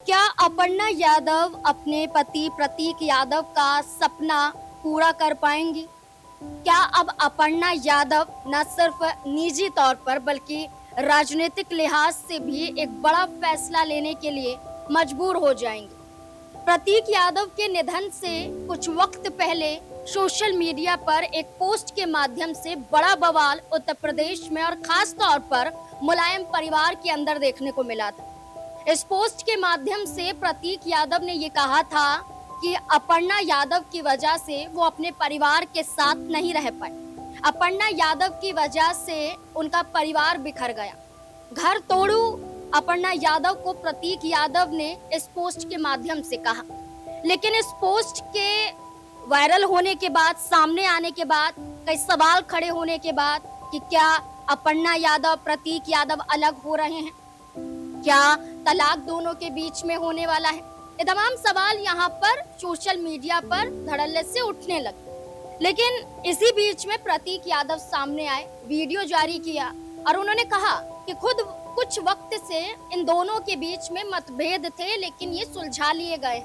क्या अपर्णा यादव अपने पति प्रतीक यादव का सपना पूरा कर पाएंगी? क्या अब अपर्णा यादव न सिर्फ निजी तौर पर बल्कि राजनीतिक लिहाज से भी एक बड़ा फैसला लेने के लिए मजबूर हो जाएंगी? प्रतीक यादव के निधन से कुछ वक्त पहले सोशल मीडिया पर एक पोस्ट के माध्यम से बड़ा बवाल उत्तर प्रदेश में और खास तौर पर मुलायम परिवार के अंदर देखने को मिला था। इस पोस्ट के माध्यम से प्रतीक यादव ने ये कहा था कि अपर्णा यादव की वजह से वो अपने परिवार के साथ नहीं रह पाए। अपर्णा यादव की वजह से उनका परिवार बिखर गया। घर तोड़ू अपर्णा यादव को प्रतीक यादव ने इस पोस्ट के माध्यम से कहा। लेकिन इस पोस्ट के वायरल होने के बाद, सामने आने के बाद, कई सवाल खड़े होने के बाद कि क्या अपर्णा यादव प्रतीक यादव अलग हो रहे हैं, क्या तलाक दोनों के बीच में होने वाला है, ये तमाम सवाल यहाँ पर सोशल मीडिया पर धड़ल्ले से उठने लगे। लेकिन इसी बीच में प्रतीक यादव सामने आए, वीडियो जारी किया और उन्होंने कहा कि खुद कुछ वक्त से इन दोनों के बीच में मतभेद थे, लेकिन ये सुलझा लिए गए।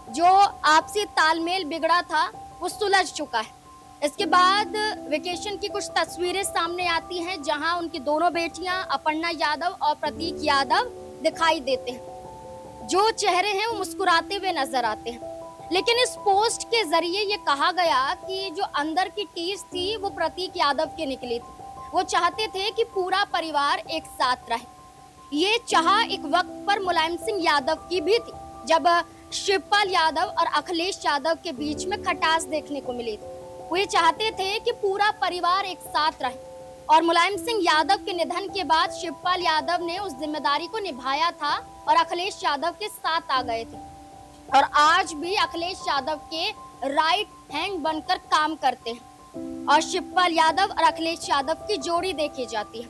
जो आपसी तालमेल बिगड़ा था वो सुलझ चुका है। इसके बाद वेकेशन की कुछ तस्वीरें सामने आती हैं जहां उनकी दोनों बेटियां अपर्णा यादव और प्रतीक यादव दिखाई देते हैं। जो चेहरे हैं वो मुस्कुराते हुए नजर आते हैं। लेकिन इस पोस्ट के जरिए ये कहा गया कि जो अंदर की टीस थी वो प्रतीक यादव की निकली थी। वो चाहते थे कि पूरा परिवार एक साथ रहे। ये चाह एक वक्त पर मुलायम सिंह यादव की भी थी, जब शिवपाल यादव और अखिलेश यादव के बीच में खटास देखने को मिली थी। वो ये चाहते थे कि पूरा परिवार एक साथ रहे और मुलायम सिंह यादव के निधन के बाद शिवपाल यादव ने उस जिम्मेदारी को निभाया था और अखिलेश यादव के साथ आ गए थे और आज भी अखिलेश यादव के राइट हैंड बनकर काम करते हैं और शिवपाल यादव और अखिलेश यादव की जोड़ी देखी जाती है।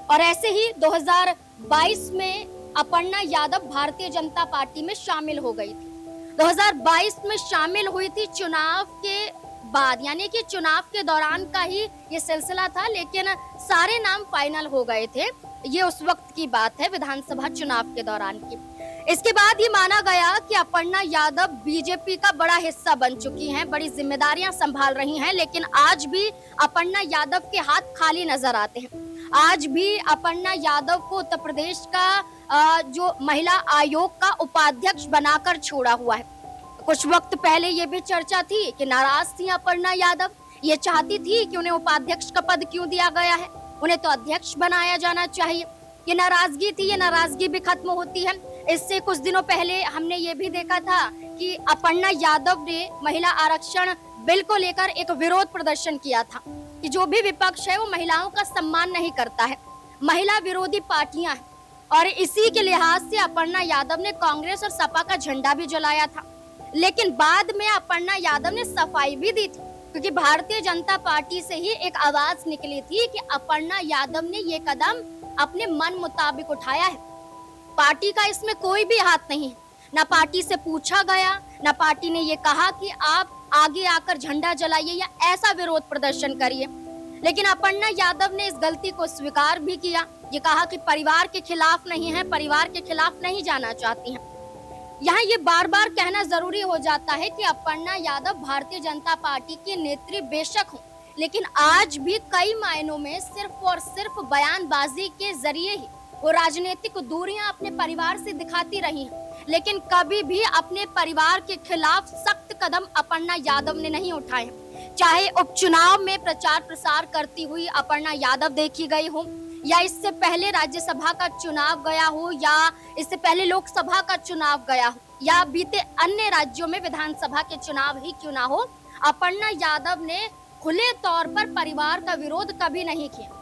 और ऐसे ही 2022 में अपर्णा यादव भारतीय जनता पार्टी में शामिल हो गई थी। 2022 में शामिल हुई थी चुनाव के बाद, यानी कि चुनाव के दौरान का ही ये सिलसिला था, लेकिन सारे नाम फाइनल हो गए थे। ये उस वक्त की बात है, विधानसभा चुनाव के दौरान की। इसके बाद ये माना गया कि अपर्णा यादव बीजेपी का बड़ा हिस्सा बन चुकी हैं, बड़ी जिम्मेदारियां संभाल रही हैं, लेकिन आज भी अपर्णा यादव के हाथ खाली नजर आते हैं। आज भी अपर्णा यादव को उत्तर प्रदेश का जो महिला आयोग का उपाध्यक्ष बनाकर छोड़ा हुआ है। कुछ वक्त पहले ये भी चर्चा थी कि नाराज थी अपर्णा यादव, ये चाहती थी कि उन्हें उपाध्यक्ष का पद क्यों दिया गया है, उन्हें तो अध्यक्ष बनाया जाना चाहिए। ये नाराजगी थी, ये नाराजगी भी खत्म होती है। इससे कुछ दिनों पहले हमने ये भी देखा था कि अपर्णा यादव ने महिला आरक्षण बिल को लेकर एक विरोध प्रदर्शन किया था कि जो भी विपक्ष है वो महिलाओं का सम्मान नहीं करता है, महिला विरोधी पार्टियां हैं। और इसी के लिहाज से अपर्णा यादव ने कांग्रेस और सपा का झंडा भी जलाया था। लेकिन बाद में अपर्णा यादव ने सफाई भी दी थी, क्योंकि भारतीय जनता पार्टी से ही एक आवाज निकली थी कि अपर्णा यादव ने ये कदम अपने मन मुताबिक उठाया है, पार्टी का इसमें कोई भी हाथ नहीं है। ना पार्टी से पूछा गया, ना पार्टी ने ये कहा कि आप आगे आकर झंडा जलाइए या ऐसा विरोध प्रदर्शन करिए। लेकिन अपर्णा यादव ने इस गलती को स्वीकार भी किया। ये कहा कि परिवार के खिलाफ नहीं है, परिवार के खिलाफ नहीं जाना चाहती हैं। यहाँ ये बार बार कहना जरूरी हो जाता है कि अपर्णा यादव भारतीय जनता पार्टी के नेत्री बेशक हों, लेकिन आज भी कई मायनों में सिर्फ और सिर्फ बयानबाजी के जरिए ही वो राजनीतिक दूरियां अपने परिवार से दिखाती रही हैं, लेकिन कभी भी अपने परिवार के खिलाफ सख्त कदम अपर्णा यादव ने नहीं उठाए। चाहे उपचुनाव में प्रचार प्रसार करती हुई अपर्णा यादव देखी गई हो, या इससे पहले राज्यसभा का चुनाव गया हो, या इससे पहले लोकसभा का चुनाव गया हो, या बीते अन्य राज्यों में विधानसभा के चुनाव ही क्यों ना हो, अपर्णा यादव ने खुले तौर पर परिवार का विरोध कभी नहीं किया।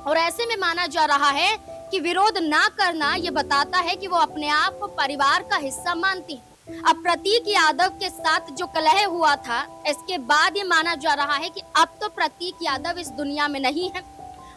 और ऐसे में माना जा रहा है कि विरोध ना करना ये बताता है कि वो अपने आप को परिवार का हिस्सा मानती है। अब प्रतीक यादव के साथ जो कलह हुआ था, इसके बाद ये माना जा रहा है कि अब तो प्रतीक यादव इस दुनिया में नहीं है।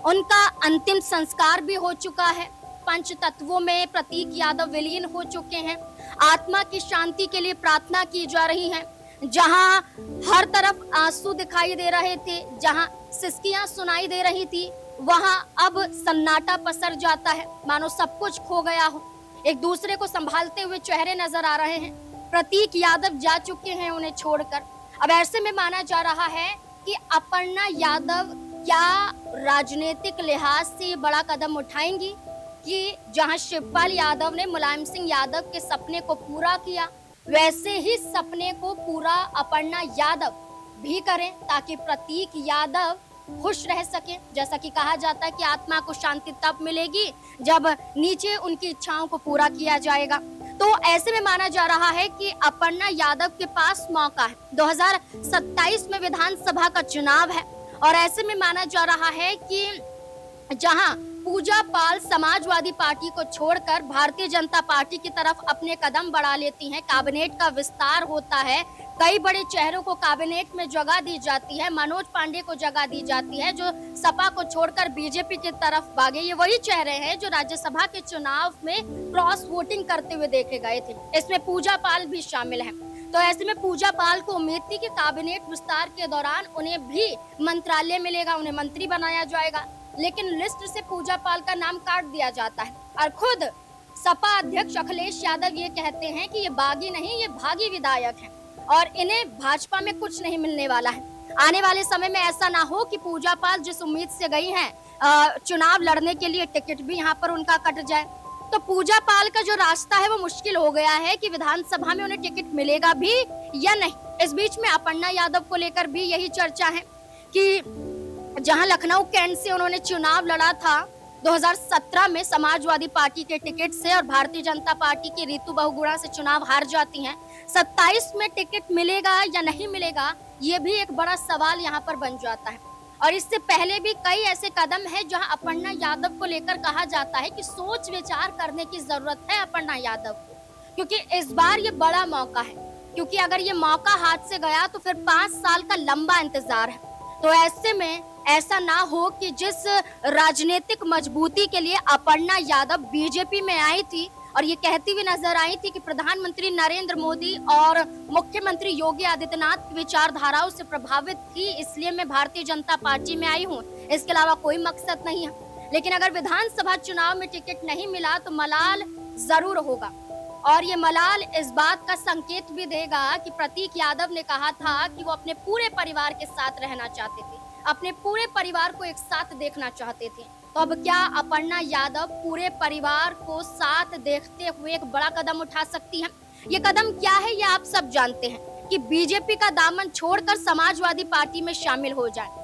उनका अंतिम संस्कार भी हो चुका है। पंच तत्वों में प्रतीक यादव विलीन हो चुके हैं। आत्मा की शांति के लिए प्रार्थना की जा रही है। जहां हर तरफ आंसू दिखाई दे रहे थे, जहां सिसकियां सुनाई दे रही थी, वहां अब सन्नाटा पसर जाता है, मानो सब कुछ खो गया हो। एक दूसरे को संभालते हुए चेहरे नजर आ रहे हैं। प्रतीक यादव जा चुके हैं उन्हें छोड़कर। अब ऐसे में माना जा रहा है कि अपर्णा यादव क्या राजनीतिक लिहाज से ये बड़ा कदम उठाएंगी कि जहां शिवपाल यादव ने मुलायम सिंह यादव के सपने को पूरा किया, वैसे ही सपने को पूरा अपर्णा यादव भी करें ताकि प्रतीक यादव खुश रह सके। जैसा कि कहा जाता है कि आत्मा को शांति तब मिलेगी जब नीचे उनकी इच्छाओं को पूरा किया जाएगा। तो ऐसे में माना जा रहा है कि अपर्णा यादव के पास मौका है। 2027 में विधानसभा का चुनाव है और ऐसे में माना जा रहा है कि जहां पूजा पाल समाजवादी पार्टी को छोड़कर भारतीय जनता पार्टी की तरफ अपने कदम बढ़ा लेती हैं, कैबिनेट का विस्तार होता है, कई बड़े चेहरों को कैबिनेट में जगह दी जाती है, मनोज पांडे को जगह दी जाती है जो सपा को छोड़कर बीजेपी की तरफ भागे। ये वही चेहरे हैं जो राज्यसभा के चुनाव में क्रॉस वोटिंग करते हुए देखे गए थे। इसमें पूजा पाल भी शामिल है। तो ऐसे में पूजा पाल को उम्मीद थी कि कैबिनेट विस्तार के दौरान उन्हें भी मंत्रालय मिलेगा, उन्हें मंत्री बनाया जाएगा, लेकिन लिस्ट से पूजा पाल का नाम काट दिया जाता है और खुद सपा अध्यक्ष अखिलेश यादव ये कहते हैं कि ये बागी नहीं, ये भागी विधायक हैं और इन्हें भाजपा में कुछ नहीं मिलने वाला है। आने वाले समय में ऐसा ना हो कि पूजा पाल जिस उम्मीद से गई हैं चुनाव लड़ने के लिए, टिकट भी यहाँ पर उनका कट जाए। तो पूजा पाल का जो रास्ता है वो मुश्किल हो गया है कि विधानसभा में उन्हें टिकट मिलेगा भी या नहीं। इस बीच में अपर्णा यादव को लेकर भी यही चर्चा है कि जहां लखनऊ कैंट से उन्होंने चुनाव लड़ा था 2017 में समाजवादी पार्टी के टिकट से और भारतीय जनता पार्टी की रितु बहुगुणा से चुनाव हार जाती हैं। 27 में टिकट मिलेगा या नहीं मिलेगा ये भी एक बड़ा सवाल यहाँ पर बन जाता है। और इससे पहले भी कई ऐसे कदम हैं जहां अपर्णा यादव को लेकर कहा जाता है कि सोच विचार करने की जरूरत है अपर्णा यादव को, क्योंकि इस बार ये बड़ा मौका है। क्योंकि अगर ये मौका हाथ से गया तो फिर 5 साल का लंबा इंतजार है। तो ऐसे में ऐसा ना हो कि जिस राजनीतिक मजबूती के लिए अपर्णा यादव बीजेपी में आई थी और ये कहती हुई नजर आई थी कि प्रधानमंत्री नरेंद्र मोदी और मुख्यमंत्री योगी आदित्यनाथ की विचारधाराओं से प्रभावित थी, इसलिए मैं भारतीय जनता पार्टी में आई हूँ, इसके अलावा कोई मकसद नहीं है। लेकिन अगर विधानसभा चुनाव में टिकट नहीं मिला तो मलाल जरूर होगा और ये मलाल इस बात का संकेत भी देगा कि प्रतीक यादव ने कहा था कि वो अपने पूरे परिवार के साथ रहना चाहते थे, अपने पूरे परिवार को एक साथ देखना चाहते थे। तो अब क्या अपर्णा यादव पूरे परिवार को साथ देखते हुए एक बड़ा कदम उठा सकती हैं? ये कदम क्या है ये आप सब जानते हैं कि बीजेपी का दामन छोड़कर समाजवादी पार्टी में शामिल हो जाए।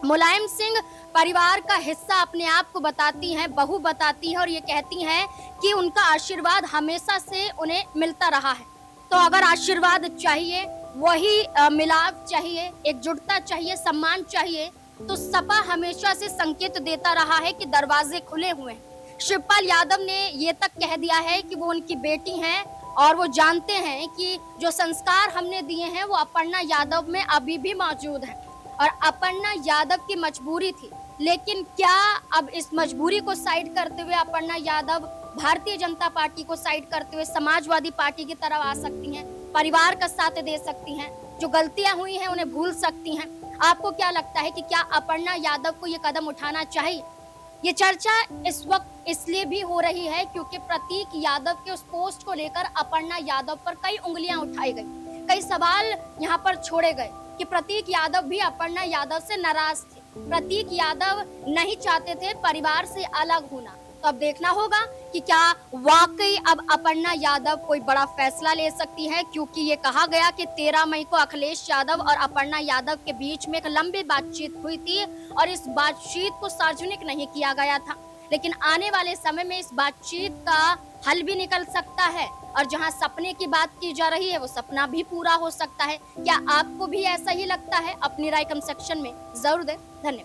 मुलायम सिंह परिवार का हिस्सा अपने आप को बताती हैं, बहू बताती है और ये कहती हैं कि उनका आशीर्वाद हमेशा से उन्हें मिलता रहा है। तो अगर आशीर्वाद चाहिए, वही मिलाप चाहिए, एकजुटता चाहिए, सम्मान चाहिए, तो सपा हमेशा से संकेत देता रहा है कि दरवाजे खुले हुए हैं। शिवपाल यादव ने ये तक कह दिया है कि वो उनकी बेटी हैं और वो जानते हैं कि जो संस्कार हमने दिए हैं वो अपर्णा यादव में अभी भी मौजूद हैं और अपर्णा यादव की मजबूरी थी। लेकिन क्या अब इस मजबूरी को साइड करते हुए अपर्णा यादव भारतीय जनता पार्टी को साइड करते हुए समाजवादी पार्टी की तरफ आ सकती हैं, परिवार का साथ दे सकती हैं, जो गलतियां हुई हैं उन्हें भूल सकती हैं? आपको क्या लगता है कि क्या अपर्णा यादव को ये कदम उठाना चाहिए? ये चर्चा इस वक्त इसलिए भी हो रही है क्योंकि प्रतीक यादव के उस पोस्ट को लेकर अपर्णा यादव पर कई उंगलियां उठाई गई, कई सवाल यहाँ पर छोड़े गए कि प्रतीक यादव भी अपर्णा यादव से नाराज थे, प्रतीक यादव नहीं चाहते थे परिवार से अलग होना। तो अब देखना होगा कि क्या वाकई अब अपर्णा यादव कोई बड़ा फैसला ले सकती है, क्योंकि ये कहा गया कि 13 मई को अखिलेश यादव और अपर्णा यादव के बीच में एक लंबी बातचीत हुई थी और इस बातचीत को सार्वजनिक नहीं किया गया था। लेकिन आने वाले समय में इस बातचीत का हल भी निकल सकता है और जहां सपने की बात की जा रही है वो सपना भी पूरा हो सकता है। क्या आपको भी ऐसा ही लगता है? अपनी राय कमेंट सेक्शन में जरूर दें। धन्यवाद।